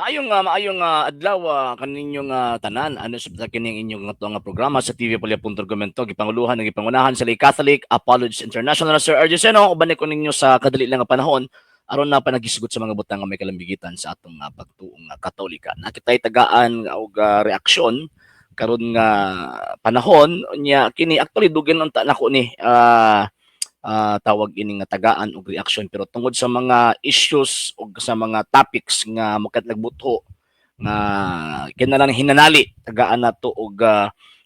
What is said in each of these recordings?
Maayong adlaw kaninyong tanan. Ano sa kining inyong nga programa sa TV Palya.Argumento gipanguluhan ng gipangunahan sa Lay Catholic Apologist International. Sir Argeseno, uban ko ninyo sa kadali lang nga panahon aron na panagisgot sa mga butang nga may kalambigitan sa atong pagtuong Katolika. Nakitay tagaan og reaksyon karon nga panahon nya kini actually dugin unta nako ni tawag ini nga tagaan og reaksyon, pero tungod sa mga issues o sa mga topics nga makat nagbuto nga kinahanglan hinanali tagaan nato og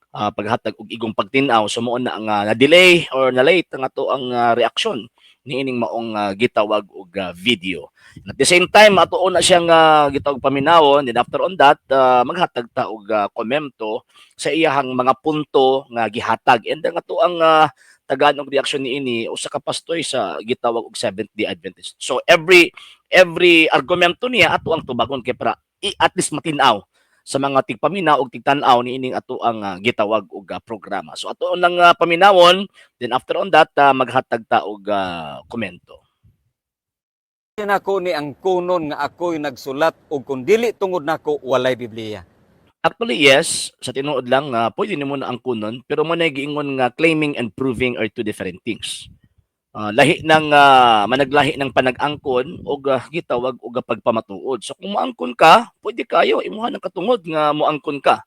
paghatag og igong pagtin-aw, so mo na ang na-delay or na-late nga to ang reaksyon niining maong gitawag og video. And at the same time ato na siyang gitawag paminawon, then after on that maghatag ta og komento sa iyahang mga punto nga gihatag, and nga to ang tagaan og reaksyon niini usa ka pastoy sa gitawag og Seventh-day Adventist. So every argumento niya ato ang tubagon kay para at least matinaw sa mga tigpaminaw og tigtan-aw niining ato ang gitawag og programa. So ato nang paminawon, then after on that maghatag ta og komento. Nako ni ang kunon nga ako'y nagsulat og kung dili tungod nako walay Biblia. Actually, yes. Sa tinuod lang, pwede nimo na angkunon, pero mo na giingon nga claiming and proving are two different things. Lahi ng managlahi ng panag-angkon o gitawag og pagpamatuod. So kung moangkon ka, pwede kayo imuha ng katungod nga moangkon ka.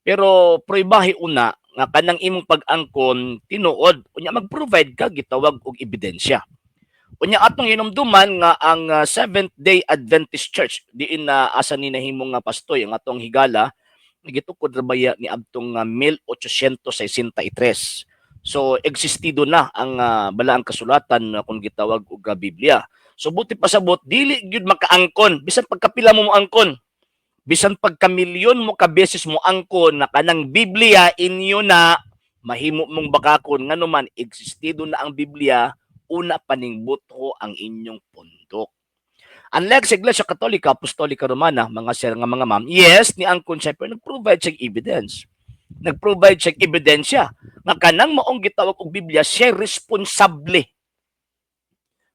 Pero proibahi una nga kanang imong pag-angkon tinuod, unya mag-provide ka gitawag og ebidensya. Unya atong hinumduman nga ang Seventh-day Adventist Church diin na asa ni nahimong nga pastoy ang atong higala gitukod ra baya ni adtong 1863. So existido na ang balaang kasulatan kung gitawag og Biblia. So buti pasabot dili gyud makaangkon bisan pagkapila mo angkon. Bisan pagkamilyon mo ka beses mo angkon na kanang Biblia inyo na mahimo mong bakakon nganuman existido na ang Biblia, una paning buto ang inyong pundok. Unlike sa Iglesia Katolika, Apostolika Romana, mga sir nga mga ma'am, yes, ni angkon siya, pero nag-provide siya evidence. Nag-provide siya ebidensya. Nga kanang maong gitawag og Biblia, siya responsable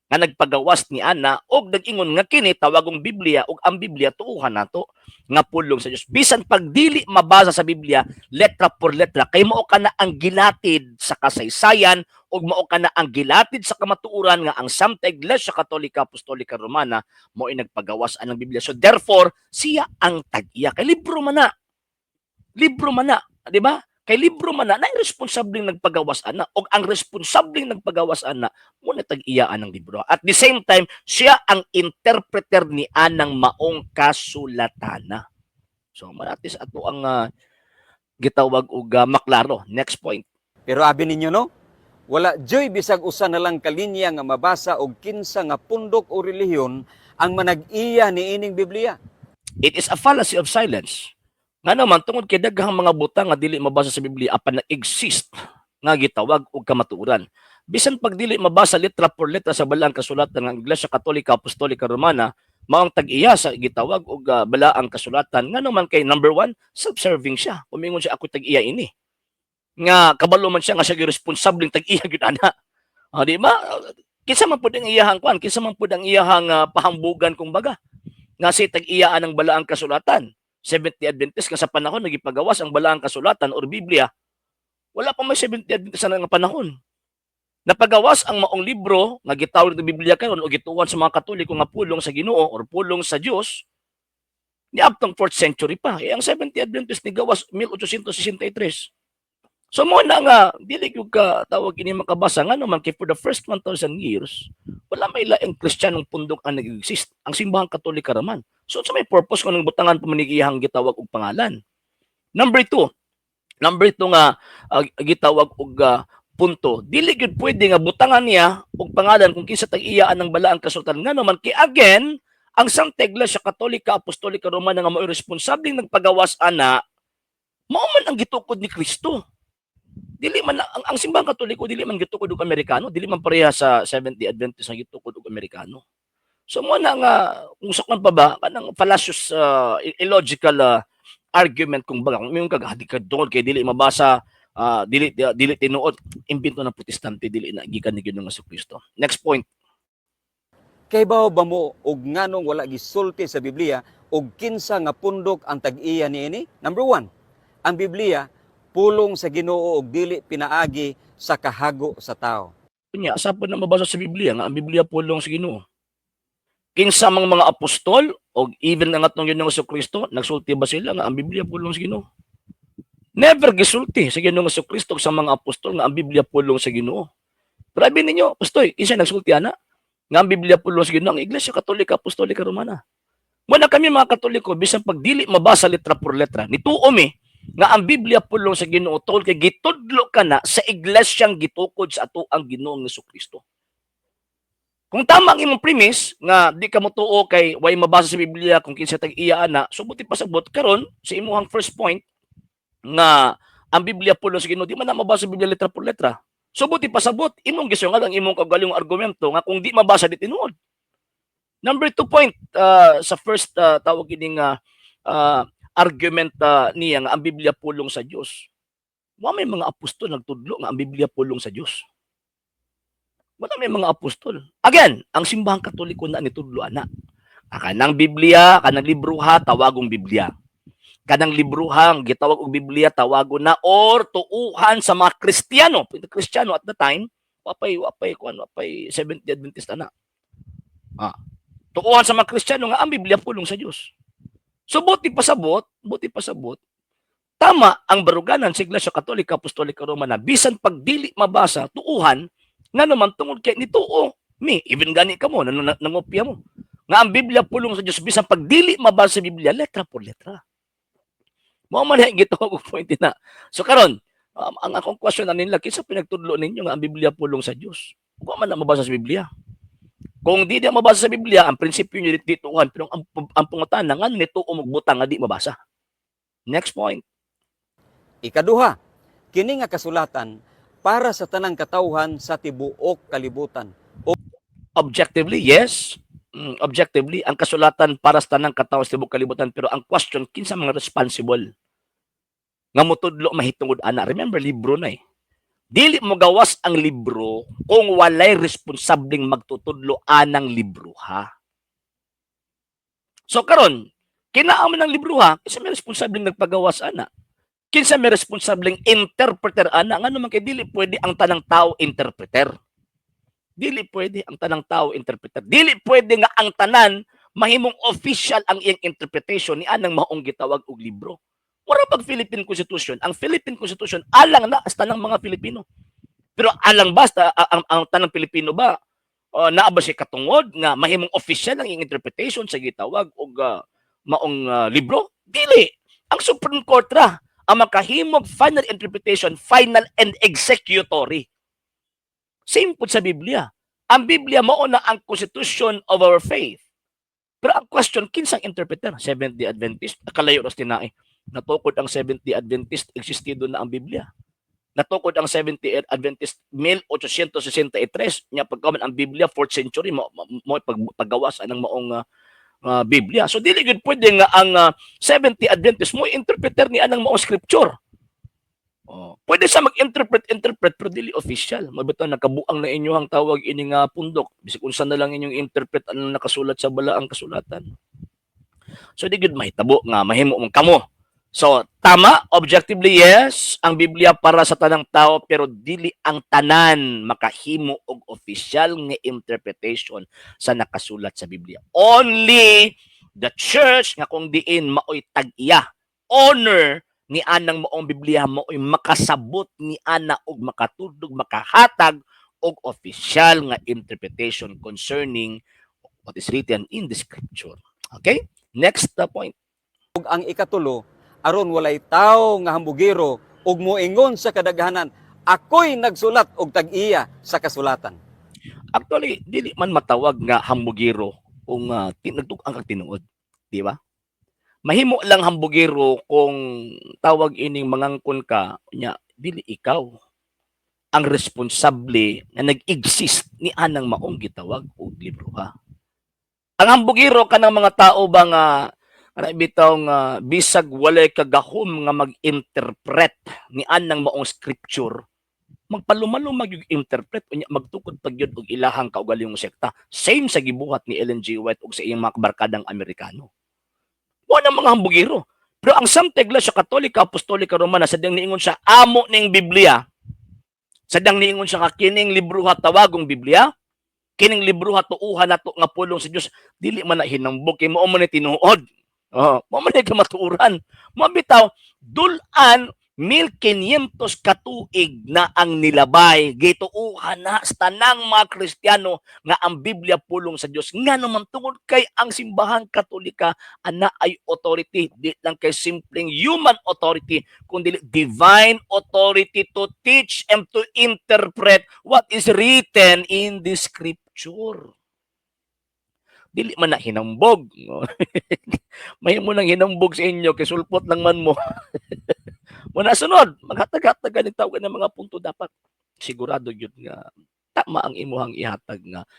nga nagpagawas ni ana og nag-ingon nga kini tawagong Biblia og ang Biblia tuuhan nato nga pulong sa Dios. Bisan pagdili mabasa sa Biblia letra por letra kay mao kana ang gilatid sa kasaysayan ug mao kana ang gilatid sa kamatuoran nga ang Santa Iglesia Katolika Apostolika Romana mao ay nagpagawas ang Biblia. So therefore siya ang tag-iya kay libro man na. Libro man na, di ba? Kay libro man na responsableng nagpagawas ana og ang responsableng nagpagawas ana mo na tag-iyaan ng libro. At the same time, siya ang interpreter ni anang maong kasulatana. So manatis ato ang gitawag og maklaro. Next point. Pero abi ninyo no, wala joy bisag usa na lang kalinya nga mabasa og kinsa nga pundok o relihiyon ang manag-iya niining Biblia. It is a fallacy of silence. Nga naman, tungod kay daghang mga butang nga dili mabasa sa Biblia apan nag-exist nga gitawag og kamatuoran. Bisan pag dili mabasa letra por letra sa balaang kasulatan ng Iglesia Katolika Apostolika Romana, maong tag-iya sa gitawag og balaang kasulatan. Nga naman kay number one, self-serving siya. Umingon siya ako tag-iya ini. Nga kabalo man siya nga siya responsableng tag-iya gyud ana. Di ba? Kinsa man pud ang iyahang kwan, kinsa man pud ang iyahang pahambugan kumbaga. Nga si tag-iyaan ng balaang kasulatan. Seventh-day Adventist nga sa panahon nagipagawas ang balaang kasulatan or Biblia, wala pa may Seventh-day Adventist na nga panahon. Napagawas ang maong libro nga gitawag ng Biblia karon o gituwan sa mga Katoliko nga pulong sa Ginoo or pulong sa Dios ni abtong 4th century pa. Ang Seventh-day Adventist ni gawas 1863. So mo na nga dili gyud ka tawag ini makabasa nga naman kay for the first 1,000 years wala may laing Kristiyanong pundok ang nag-exist. Ang simbahang Katolika raman. So sa may purpose kung butangan pamanigihang gitawag og pangalan. Number two nga gitawag og punto. Dili gyud pwede nga butangan niya og pangalan kung kinsa tag-iyaan ng balaang kasulatan nga naman kay again ang Santa Iglesia Katolika Apostolika Romana nga mao responsableng nagpagawas ana mao man ang gitukod ni Kristo. Dili man ang simbahang Katoliko dili man gitukod og Amerikano, dili man pareha sa Seventh-day Adventist nga gitukod og Amerikano. So mo na nga kung sakman pa ba kanang fallacious illogical argument kung baga kung yung kagadi ka doon kay dili mabasa dili tinuod imbento ng protestante dili na gikan ni Ginoong Jesucristo. Next point. Kay bao ba mo og nganong wala gisulti sa Biblia og kinsa nga pundok ang tag-iya niini? Number 1, ang Biblia pulong sa Ginoo og dili pinaagi sa kahago sa tao. Kunya, asa po na mabasa sa Biblia nga ang Biblia pulong sa Ginoo. Kinsa mang mga apostol o even nga atong Ginoong Jesucristo, nagsulti ba sila nga ang Biblia pulong sa Ginoo? Never gisulti sa Ginoong Jesucristo sa mga apostol nga ang Biblia pulong sa Ginoo. Pero sabi ninyo, Pastoy, kinsa nagsulti ana? Nga ang Biblia pulong sa Ginoo, ang Iglesia Katolika Apostolika Romana. Muna kami mga Katoliko, bisan pagdili mabasa letra por letra, nituo mi nga ang Biblia pulong sa Ginoo tungod kay gitudlo ka na sa iglesyang gitukod sa ato ang Ginoong Jesucristo. Kung tama ang imong premise nga di ka motuo kay way mabasa sa Biblia kung kinsa tag-iya ana, subuti pasabot karon sa imong first point nga ang Biblia pulong sa Ginoo di man na mabasa sa Biblia letra por letra. Subuti pasabot imong gisungan ang imong kaugalingong argumento nga kung di mabasa di tinuod. Number 2 point sa first tawag ining argument niya nga ang Biblia pulong sa Dios. Wa may mga apostol nagtudlo nga ang Biblia pulong sa Dios. Wala may mga apostol. Again, ang simbahang Katoliko na nitudlo ana. Kanang Biblia, kanang libruha tawagong Biblia. Kanang libruhang gitawag og Biblia tawagon na or tuuhan sa mga Kristiyano. Kristiyano at the time, wapay Seventh Day Adventist ana. Tuuhan sa mga Kristiyano nga ang Biblia pulong sa Dios. So buti pasabot, tama ang baruganan sa Iglesia Katolika Apostolika Romana bisan pagdili mabasa tuuhan nga naman tungod kay nituo mi even gani ka mo nangopya mo nga ang Biblia pulong sa Dios bisan pagdili mabasa sa Biblia letra por letra. Mao man ang gitawag og point na. So karon, ang akong question na nila kinsa pinagtudlo ninyo nga ang Biblia pulong sa Dios? Wa man na mabasa sa Biblia. Kung di dia mabasa sa Biblia, ang prinsipyo niyo dituhan, pero ang pangutana nga nito umugbutang nga di mabasa. Next point. Ikaduha, kini nga kasulatan para sa tanang katawhan sa tibuok kalibutan. Objectively, yes. Objectively, ang kasulatan para sa tanang katawhan sa tibuok kalibutan, pero ang question, kinsa mga responsible nga motudlo mahitungod ana. Remember, libro na eh. Dili mo gawas ang libro kung walay responsableng magtutudlo anang libro ha. So karon, kinaaman ng libro ha, kinsa may responsableng nagpagawas ana. Kinsa may responsableng interpreter ana, nga naman kay dili pwede ang tanang tao interpreter. Dili pwede ang tanang tao interpreter. Dili pwede nga ang tanan mahimong official ang iyang interpretation ni anang maong gitawag og libro. Wala pag Philippine Constitution. Ang Philippine Constitution alang na sa tanang mga Pilipino. Pero alang basta ang tanang Pilipino ba naa ba siya katungod nga mahimong official ang interpretation sa gitawag og maong libro? Dili. Ang Supreme Court ra ang makahimog final interpretation, final and executory. Same po sa Biblia. Ang Biblia mao na ang constitution of our faith. Pero ang question, kinsang interpreter? Seventh-day Adventist? Akalayo ras tinae. Natukod ang Seventh-day Adventist, existido na ang Biblia. Natukod ang Seventh-day Adventist 1863, niya pagkaman ang Biblia 4th century mo paggawas ng maong Biblia. So dili gud pwede nga ang Seventh-day Adventist mo interpreter ni anang maong scripture. Pwede sa mag-interpret pero dili official. Mabitaw nakabuang na inyong tawag ini nga pundok. Bisig unsa na lang inyong interpret anong nakasulat sa balaang kasulatan. So di gud mahitabo nga mahimo mong kamo. So, tama, objectively yes, ang Biblia para sa tanang tao, pero dili ang tanan makahimo og official nga interpretation sa nakasulat sa Biblia. Only the church nga kung diin maoy tag-iya, honor ni anang maong Biblia maoy makasabot ni ana og makatudog, makahatag og official nga interpretation concerning what is written in the scripture. Okay? Next point. Ug ang ikatulo, aron walay tawo nga hambugiro ug moingon sa kadaghanan, ako'y nagsulat og tag-iya sa kasulatan. Actually, dili man matawag nga hambugiro kung nagtug-ang kag tinuod, di ba? Mahimo lang hambugiro kung tawag ining mangangkon ka nya dili ikaw ang responsable nga nag-exist ni anang maong gitawag og libro ha. Ang hambugiro kanang mga tao ba nga bitaw nga bisag walay kagahom nga mag-interpret ni anang maong scripture, magpalumalo mag-interpret unya magtukod pagyud og ilahang kaugalingong sekta. Same sa gibuhat ni Ellen G. White ug sa iyang mga kabarkadang Amerikano. Wa ng mga hambugiro. Pero ang samtegla sa Katolika, Apostolika, Romana, sadyang niingon siya, amo ning Biblia. Sadyang niingon siya nga, kining libro ha tawagong Biblia, kining libro ha tuuhan nato nga pulong sa Dios, dili man na hinambog, kay mao man ni tinuod. Mao man ni kamatuuran. Mabitaw, dulan 1,500 katuig na ang nilabay. Gituuhan na sa tanang mga Kristiyano nga ang Biblia pulong sa Dios. Nga naman tungod kay ang simbahang Katolika ana ay authority, di lang kay simpleng human authority, kundi divine authority to teach and to interpret what is written in the scripture. Dili man na hinambog. May mo nang hinambog sa inyo, kay sulpot lang man mo. Muna sunod, maghatag-hatag ka ng tawag ng mga punto dapat. Sigurado yun nga, tama ang imuhang ihatag nga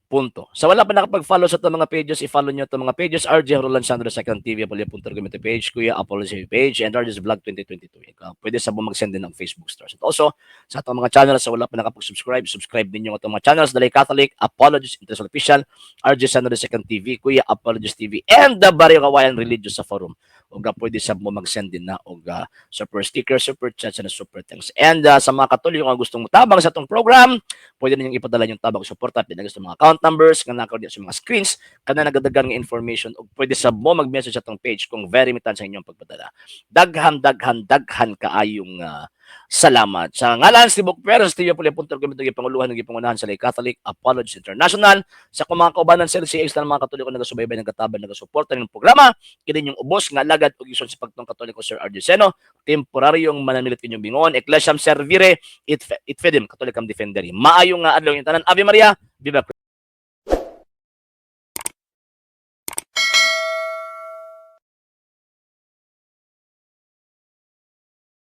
punto. Sa wala pa nakapag-follow sa itong mga pages, i-follow nyo itong mga pages, RJ Roland Sandro Second TV, Apollo.Argumento page, Kuya Apollo page, and RJ's Vlog 2022. Pwede sa mag-send din ng Facebook stars. At also, sa itong mga channels, sa wala pa nakapag-subscribe, subscribe ninyo itong mga channels, Dalay Catholic, Apologist International Official, RJ Sandro Second TV, Kuya Apologist TV, and the Barrio Kawayan Religious sa forum. O pwede sa mo mag-send din na o super sticker, super chats, and super thanks. And sa mga Katoliko kung gustong tabang sa itong program, pwede ninyong ipadala yung tabang suporta, pinagay sa mga account numbers, kanaka sa mga screens, kana nagadagan ng information, o pwede sa mo mag-message sa itong page kung very mitan sa inyong pagpadala. Daghan kaayong salamat. Sa ngalan si Bok Perez, Steve Apollo.Argumento, Panguluhan ng Ipangunahan sa Lay Catholic, Apologist International, sa mga kaubanan sa LCX na mga Katoliko nagasubaybay, nagkataban, nagasuporta ng programa, kini yung ubos nga lagad o ison sa pagtong Katoliko Sir R.D. Seno, temporaryong manamilit inyong bingon, Ecclesiam Servire, it fedim, Katolikam Defenderi. Maayong adlaw yung tanan. Ave Maria, Viva